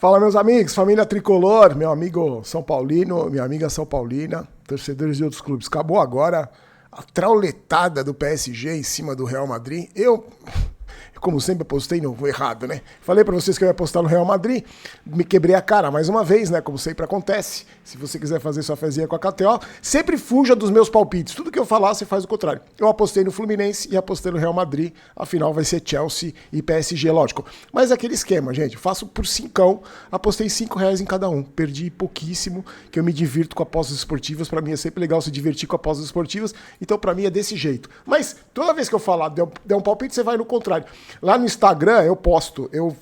Fala, meus amigos, família tricolor, meu amigo São Paulino, minha amiga São Paulina, torcedores de outros clubes. Acabou agora a trauletada do PSG em cima do Real Madrid. Eu como sempre, apostei no errado, né? Falei pra vocês que eu ia apostar no Real Madrid, me quebrei a cara mais uma vez, né? Como sempre acontece. Se você quiser fazer sua fezinha com a KTO, sempre fuja dos meus palpites. Tudo que eu falar, você faz o contrário. Eu apostei no Fluminense e apostei no Real Madrid. Afinal, vai ser Chelsea e PSG, lógico. Mas é aquele esquema, gente. Faço por cincão, apostei R$5 em cada um. Perdi pouquíssimo, que eu me divirto com apostas esportivas. Pra mim é sempre legal se divertir com apostas esportivas. Então, pra mim é desse jeito. Mas toda vez que eu falar, der um palpite, você vai no contrário. Lá no Instagram eu posto, eu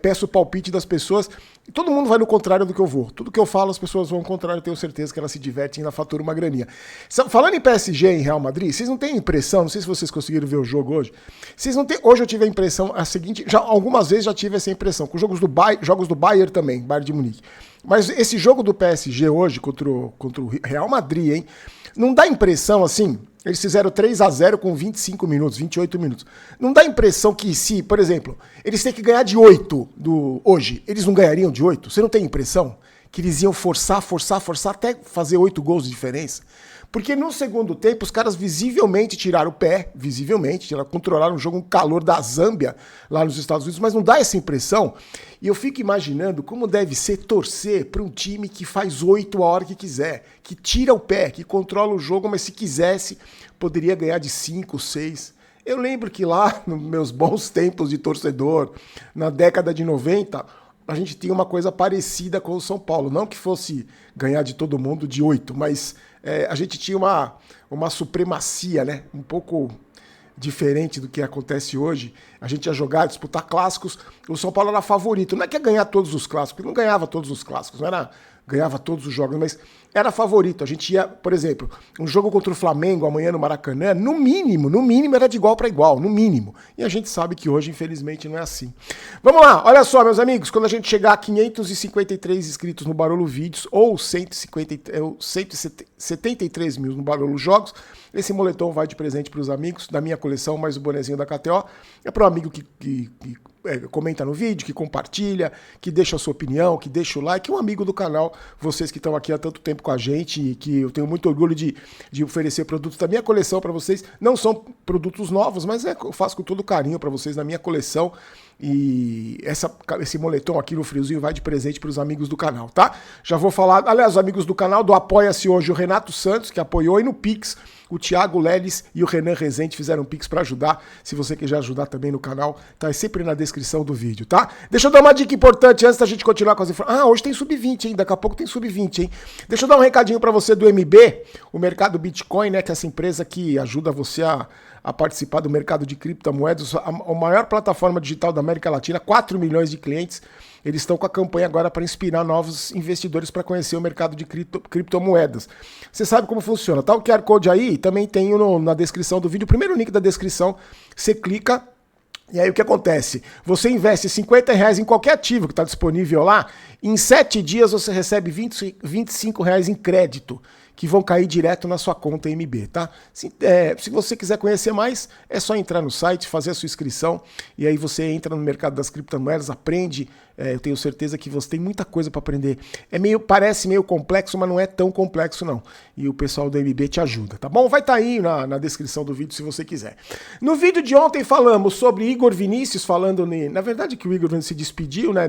peço o palpite das pessoas e todo mundo vai no contrário do que eu vou. Tudo que eu falo as pessoas vão ao contrário, eu tenho certeza que elas se divertem e ainda faturam uma graninha. Falando em PSG e em Real Madrid, vocês não têm impressão, não sei se vocês conseguiram ver o jogo hoje, vocês não têm, hoje eu tive a impressão, a seguinte, algumas vezes já tive essa impressão, com jogos do Bayern também, Bayern de Munique. Mas esse jogo do PSG hoje contra o Real Madrid, hein, não dá impressão assim. Eles fizeram 3-0 com 25 minutos, 28 minutos. Não dá a impressão que se, por exemplo, eles têm que ganhar de 8 hoje, eles não ganhariam de 8? Você não tem impressão que eles iam forçar até fazer 8 gols de diferença? Porque no segundo tempo os caras visivelmente tiraram o pé, controlaram o jogo, um calor da Zâmbia lá nos Estados Unidos, mas não dá essa impressão. E eu fico imaginando como deve ser torcer para um time que faz 8 a hora que quiser, que tira o pé, que controla o jogo, mas se quisesse poderia ganhar de 5, 6. Eu lembro que lá, nos meus bons tempos de torcedor, na década de 90, a gente tinha uma coisa parecida com o São Paulo. Não que fosse ganhar de todo mundo de 8, mas a gente tinha uma supremacia, né? Um pouco diferente do que acontece hoje. A gente ia jogar, disputar clássicos. O São Paulo era favorito. Não é que ia ganhar todos os clássicos, não ganhava todos os clássicos, não era ganhava todos os jogos, mas era favorito. A gente ia, por exemplo, um jogo contra o Flamengo amanhã no Maracanã, no mínimo era de igual para igual, no mínimo. E a gente sabe que hoje, infelizmente, não é assim. Vamos lá, olha só, meus amigos, quando a gente chegar a 553 inscritos no Barolo Vídeos ou 173 mil no Barolo Jogos, esse moletom vai de presente para os amigos da minha coleção, mais o bonezinho da KTO. É para o amigo que comenta no vídeo, que compartilha, que deixa a sua opinião, que deixa o like, um amigo do canal, vocês que estão aqui há tanto tempo com a gente e que eu tenho muito orgulho de oferecer produtos da minha coleção para vocês. Não são produtos novos, mas eu faço com todo carinho para vocês na minha coleção. E esse moletom aqui no friozinho vai de presente para os amigos do canal, tá? Já vou falar, aliás, os amigos do canal do Apoia-se hoje, o Renato Santos, que apoiou, e no Pix, o Thiago Leles e o Renan Rezende fizeram um Pix para ajudar. Se você quiser ajudar também no canal, tá sempre na descrição do vídeo, tá? Deixa eu dar uma dica importante antes da gente continuar com as informações. Hoje tem sub-20, hein? Daqui a pouco tem sub-20, hein? Deixa eu dar um recadinho para você do MB, o mercado Bitcoin, né? Que é essa empresa que ajuda você a participar do mercado de criptomoedas, a maior plataforma digital da América Latina, 4 milhões de clientes. Eles estão com a campanha agora para inspirar novos investidores para conhecer o mercado de criptomoedas. Você sabe como funciona, tá? O QR Code aí também tem na descrição do vídeo. O primeiro link da descrição, você clica. E aí o que acontece? Você investe R$50 em qualquer ativo que está disponível lá, em 7 dias você recebe R$25 em crédito, que vão cair direto na sua conta MB, tá? Se você quiser conhecer mais, é só entrar no site, fazer a sua inscrição, e aí você entra no mercado das criptomoedas, aprende, eu tenho certeza que você tem muita coisa para aprender. Parece meio complexo, mas não é tão complexo não. E o pessoal do MB te ajuda, tá bom? Vai estar aí na descrição do vídeo se você quiser. No vídeo de ontem falamos sobre Igor Vinícius, falando, na verdade que o Igor Vinícius se despediu, né?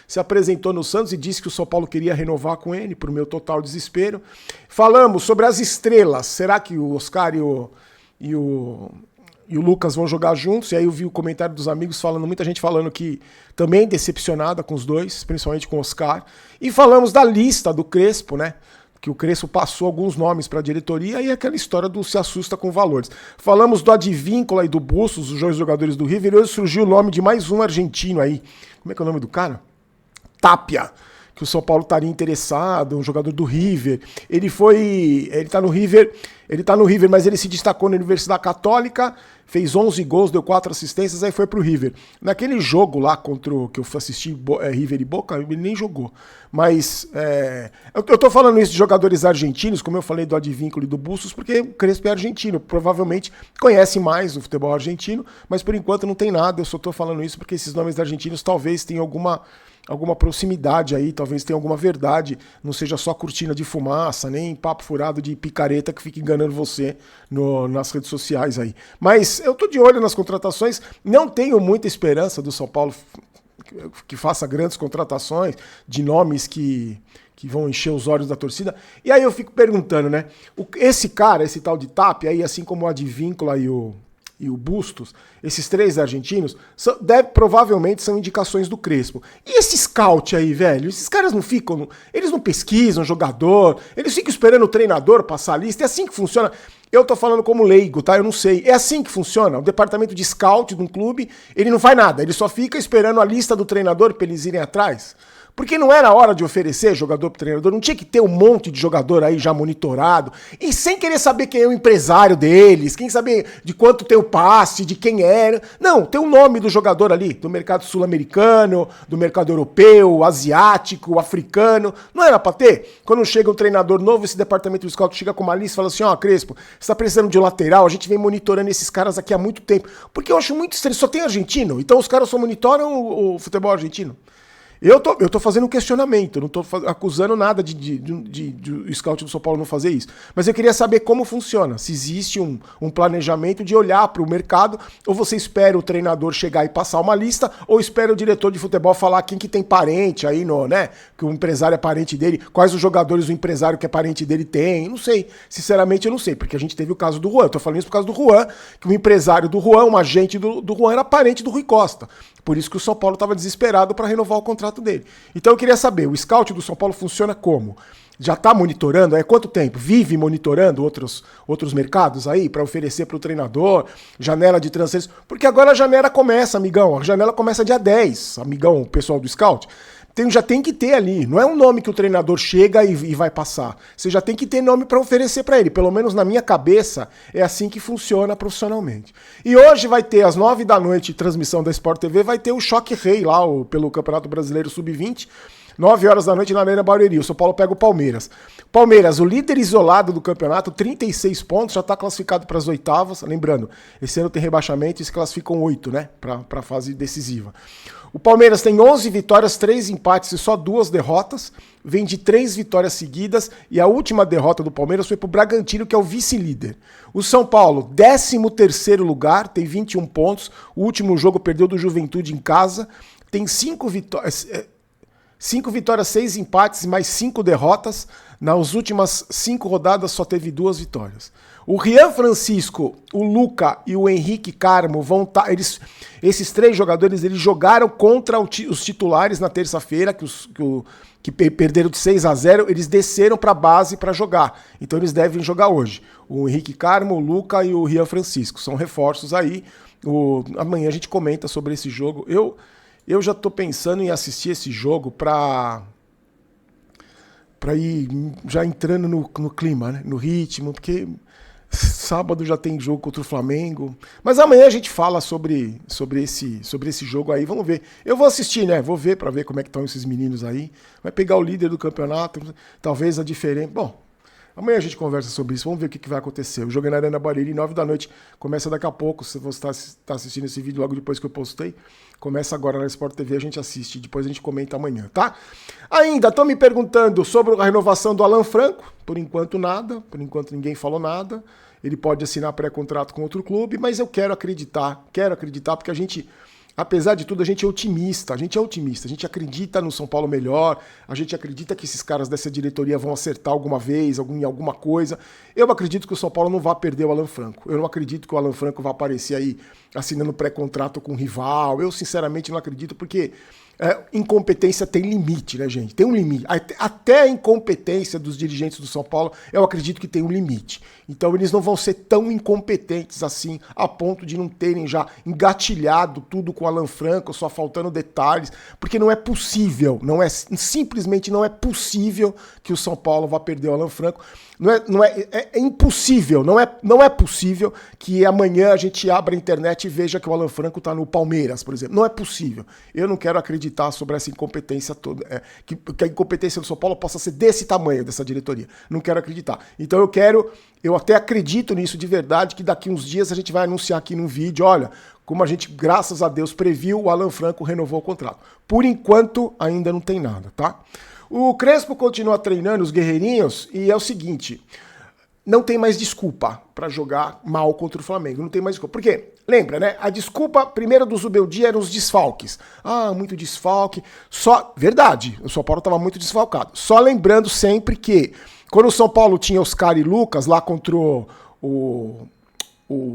Se apresentou no Santos e disse que o São Paulo queria renovar com ele, pro meu total desespero. Falamos sobre as estrelas, será que o Oscar e o Lucas vão jogar juntos? E aí eu vi o comentário dos amigos muita gente falando que também decepcionada com os dois, principalmente com o Oscar. E falamos da lista do Crespo, né? Que o Crespo passou alguns nomes para a diretoria e aquela história do se assusta com valores. Falamos do Advíncula e do Bustos, os dois jogadores do River, e hoje surgiu o nome de mais um argentino aí. Como é que é o nome do cara? Tapia. Que o São Paulo estaria interessado, um jogador do River. Ele tá no River, mas ele se destacou na Universidade Católica, fez 11 gols, deu 4 assistências, aí foi pro River. Naquele jogo lá contra o que eu assisti, River e Boca, ele nem jogou. Mas eu tô falando isso de jogadores argentinos, como eu falei do Advíncula e do Bustos, porque o Crespo é argentino, provavelmente conhece mais o futebol argentino, mas por enquanto não tem nada, eu só tô falando isso porque esses nomes argentinos talvez tenham alguma proximidade aí, talvez tenha alguma verdade, não seja só cortina de fumaça, nem papo furado de picareta que fica enganando você nas redes sociais aí. Mas eu tô de olho nas contratações, não tenho muita esperança do São Paulo que faça grandes contratações de nomes que vão encher os olhos da torcida. E aí eu fico perguntando, né? Esse cara, esse tal de Tapia, aí, assim como o Advíncula e o Bustos, esses 3 argentinos, provavelmente são indicações do Crespo. E esse scout aí, velho? Esses caras não ficam... Eles não pesquisam jogador, eles ficam esperando o treinador passar a lista. É assim que funciona. Eu tô falando como leigo, tá? Eu não sei. É assim que funciona. O departamento de scout de um clube, ele não faz nada. Ele só fica esperando a lista do treinador pra eles irem atrás. Porque não era hora de oferecer jogador pro treinador, não tinha que ter um monte de jogador aí já monitorado, e sem querer saber quem é o empresário deles, quem saber de quanto tem o passe, de quem era. Não, tem o nome do jogador ali, do mercado sul-americano, do mercado europeu, asiático, africano. Não era pra ter? Quando chega um treinador novo, esse departamento de scout chega com uma lista e fala assim, ó, Crespo, você tá precisando de um lateral, a gente vem monitorando esses caras aqui há muito tempo. Porque eu acho muito estranho, só tem argentino, então os caras só monitoram o futebol argentino. Eu tô fazendo um questionamento, não tô acusando nada de o scout do São Paulo não fazer isso. Mas eu queria saber como funciona, se existe um planejamento de olhar para o mercado, ou você espera o treinador chegar e passar uma lista, ou espera o diretor de futebol falar quem que tem parente aí, né? Que o empresário é parente dele, quais os jogadores o empresário que é parente dele tem, não sei. Sinceramente eu não sei, porque a gente teve o caso do Juan, eu tô falando isso por causa do Juan, que o empresário do Juan, um agente do Juan era parente do Rui Costa. Por isso que o São Paulo estava desesperado para renovar o contrato dele. Então eu queria saber, o scout do São Paulo funciona como? Já está monitorando? Há quanto tempo? Vive monitorando outros mercados aí para oferecer para o treinador? Janela de transferência? Porque agora a janela começa, amigão. A janela começa dia 10, amigão, pessoal do scout. Já tem que ter ali. Não é um nome que o treinador chega e vai passar. Você já tem que ter nome para oferecer para ele. Pelo menos na minha cabeça, é assim que funciona profissionalmente. E hoje vai ter, às 9 da noite, transmissão da Sport TV, vai ter o Choque Rei lá, pelo Campeonato Brasileiro Sub-20. 9 horas da noite na Arena Barueri. O São Paulo pega o Palmeiras. Palmeiras, o líder isolado do campeonato, 36 pontos, já está classificado para as oitavas. Lembrando, esse ano tem rebaixamento e se classificam 8, né? Para a fase decisiva. O Palmeiras tem 11 vitórias, 3 empates e só 2 derrotas. Vem de 3 vitórias seguidas e a última derrota do Palmeiras foi para o Bragantino, que é o vice-líder. O São Paulo, 13º lugar, tem 21 pontos. O último jogo perdeu do Juventude em casa. Tem 5 vitórias... 5 vitórias, 6 empates e mais 5 derrotas. Nas últimas 5 rodadas só teve 2 vitórias. O Rian Francisco, o Luca e o Henrique Carmo vão estar... Esses 3 jogadores eles jogaram contra os titulares na terça-feira, que perderam de 6-0. Eles desceram para a base para jogar. Então eles devem jogar hoje. O Henrique Carmo, o Luca e o Rian Francisco. São reforços aí. Amanhã a gente comenta sobre esse jogo. Eu já tô pensando em assistir esse jogo pra ir já entrando no clima, né? No ritmo, porque sábado já tem jogo contra o Flamengo. Mas amanhã a gente fala sobre esse jogo aí, vamos ver. Eu vou assistir, né? Vou ver pra ver como é que estão esses meninos aí. Vai pegar o líder do campeonato, talvez a diferença... Bom, amanhã a gente conversa sobre isso, vamos ver o que vai acontecer. O jogo é na Arena Barueri, 9 da noite, começa daqui a pouco. Se você está assistindo esse vídeo logo depois que eu postei, começa agora na Sport TV, a gente assiste, depois a gente comenta amanhã, tá? Ainda estão me perguntando sobre a renovação do Alan Franco. Por enquanto nada, por enquanto ninguém falou nada. Ele pode assinar pré-contrato com outro clube, mas eu quero acreditar porque a gente... Apesar de tudo, a gente é otimista, a gente acredita no São Paulo melhor, a gente acredita que esses caras dessa diretoria vão acertar alguma vez, em alguma coisa. Eu acredito que o São Paulo não vai perder o Alan Franco. Eu não acredito que o Alan Franco vai aparecer aí assinando pré-contrato com um rival. Eu, sinceramente, não acredito, porque Incompetência tem limite, né, gente? Tem um limite. Até a incompetência dos dirigentes do São Paulo, eu acredito que tem um limite. Então eles não vão ser tão incompetentes assim, a ponto de não terem já engatilhado tudo com o Alan Franco, só faltando detalhes, porque não é possível, simplesmente não é possível que o São Paulo vá perder o Alan Franco. É impossível, não é possível que amanhã a gente abra a internet e veja que o Alan Franco está no Palmeiras, por exemplo. Não é possível. Eu não quero acreditar sobre essa incompetência toda, que a incompetência do São Paulo possa ser desse tamanho, dessa diretoria. Não quero acreditar. Então eu até acredito nisso de verdade, que daqui uns dias a gente vai anunciar aqui num vídeo, olha, como a gente, graças a Deus, previu, o Alan Franco renovou o contrato. Por enquanto, ainda não tem nada, tá? O Crespo continua treinando os guerreirinhos e é o seguinte, não tem mais desculpa para jogar mal contra o Flamengo, não tem mais desculpa. Por quê? Lembra, né? A desculpa primeira do Zubeldia eram os desfalques. Muito desfalque. Verdade, o São Paulo estava muito desfalcado. Só lembrando sempre que quando o São Paulo tinha Oscar e Lucas lá contra o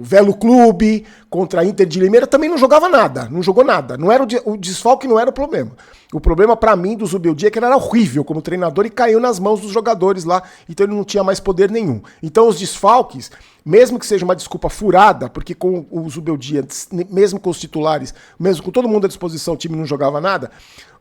Velo Clube, contra a Inter de Limeira, também não jogava nada, não jogou nada. Não era o desfalque não era o problema. O problema para mim do Zubeldia é que ele era horrível como treinador e caiu nas mãos dos jogadores lá, então ele não tinha mais poder nenhum. Então os desfalques, mesmo que seja uma desculpa furada, porque com o Zubeldia, mesmo com os titulares, mesmo com todo mundo à disposição, o time não jogava nada,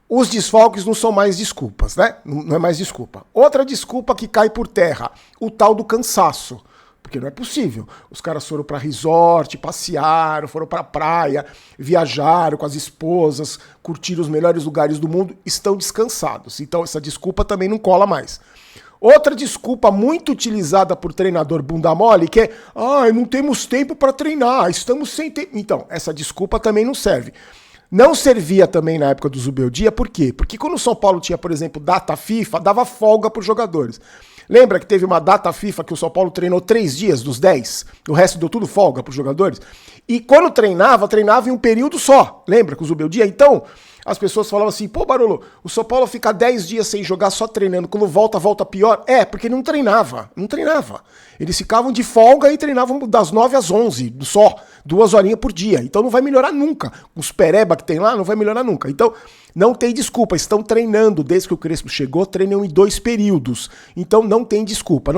os desfalques não são mais desculpas, né? Não é mais desculpa. Outra desculpa que cai por terra, o tal do cansaço. Porque não é possível. Os caras foram para resort, passearam, foram para praia, viajaram com as esposas, curtiram os melhores lugares do mundo, estão descansados. Então essa desculpa também não cola mais. Outra desculpa muito utilizada por treinador bunda mole, que é, não temos tempo para treinar, estamos sem tempo. Então, essa desculpa também não serve. Não servia também na época do Zubeldia, por quê? Porque quando o São Paulo tinha, por exemplo, data FIFA, dava folga para os jogadores. Lembra que teve uma data FIFA que o São Paulo treinou 3 dias dos 10? O resto deu tudo folga para os jogadores? E quando treinava em um período só. Lembra com o Zubeldia? Então, as pessoas falavam assim, pô, Barolo, o São Paulo fica 10 dias sem jogar só treinando, quando volta pior. Porque não treinava. Eles ficavam de folga e treinavam das 9 às 11, só, 2 horinhas por dia. Então não vai melhorar nunca. Os pereba que tem lá não vai melhorar nunca. Então não tem desculpa, estão treinando. Desde que o Crespo chegou, treinam em 2 períodos. Então não tem desculpa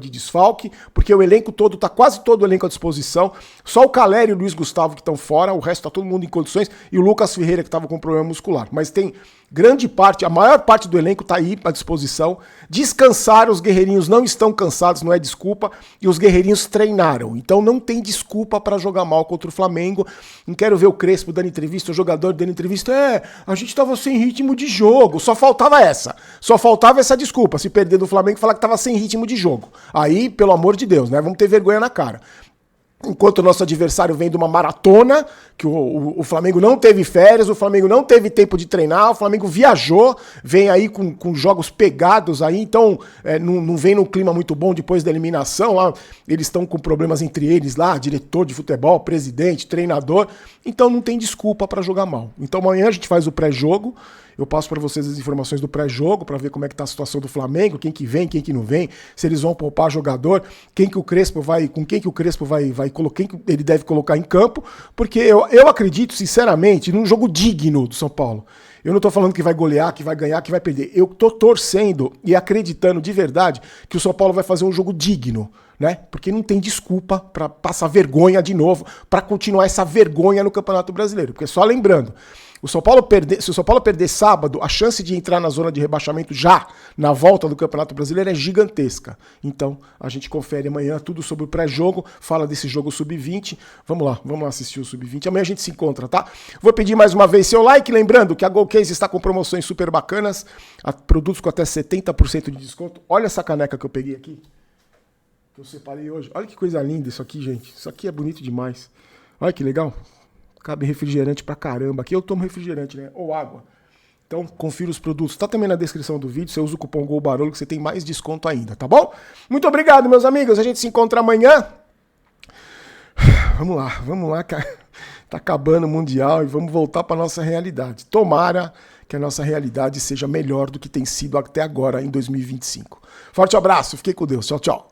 de desfalque, porque o elenco todo, tá quase todo o elenco à disposição. Só o Caleri e o Luiz Gustavo que estão fora, o resto tá todo mundo em condições, e o Lucas Ferreira que estava com problema muscular. Mas tem grande parte, a maior parte do elenco tá aí à disposição. Descansaram, os guerreirinhos não estão cansados, não é desculpa, e os guerreirinhos treinaram. Então não tem desculpa para jogar mal contra o Flamengo. Não quero ver o Crespo dando entrevista, o jogador dando entrevista, a gente tava sem ritmo de jogo. Só faltava essa desculpa, se perder do Flamengo, falar que tava sem ritmo de jogo. Aí, pelo amor de Deus, né? Vamos ter vergonha na cara. Enquanto o nosso adversário vem de uma maratona, que o Flamengo não teve férias, o Flamengo não teve tempo de treinar, o Flamengo viajou, vem aí com jogos pegados aí, então não vem num clima muito bom depois da eliminação, lá, eles estão com problemas entre eles lá, diretor de futebol, presidente, treinador, então não tem desculpa para jogar mal. Então amanhã a gente faz o pré-jogo, eu passo para vocês as informações do pré-jogo, para ver como é que tá a situação do Flamengo, quem que vem, quem que não vem, se eles vão poupar jogador, com quem que o Crespo vai colocar, quem que ele deve colocar em campo, porque eu acredito, sinceramente, num jogo digno do São Paulo. Eu não tô falando que vai golear, que vai ganhar, que vai perder. Eu tô torcendo e acreditando de verdade que o São Paulo vai fazer um jogo digno, né? Porque não tem desculpa para passar vergonha de novo, para continuar essa vergonha no Campeonato Brasileiro. Porque só lembrando, se o São Paulo perder sábado, a chance de entrar na zona de rebaixamento já na volta do Campeonato Brasileiro é gigantesca. Então, a gente confere amanhã tudo sobre o pré-jogo, fala desse jogo sub-20. Vamos lá assistir o sub-20. Amanhã a gente se encontra, tá? Vou pedir mais uma vez seu like, lembrando que a Golcase está com promoções super bacanas, produtos com até 70% de desconto. Olha essa caneca que eu peguei aqui, que eu separei hoje. Olha que coisa linda isso aqui, gente. Isso aqui é bonito demais. Olha que legal. Cabe refrigerante pra caramba. Aqui eu tomo refrigerante, né? Ou água. Então, confira os produtos. Tá também na descrição do vídeo. Você usa o cupom GOLBAROLO que você tem mais desconto ainda, tá bom? Muito obrigado, meus amigos. A gente se encontra amanhã. Vamos lá, cara. Tá acabando o Mundial e vamos voltar pra nossa realidade. Tomara que a nossa realidade seja melhor do que tem sido até agora, em 2025. Forte abraço. Fiquem com Deus. Tchau, tchau.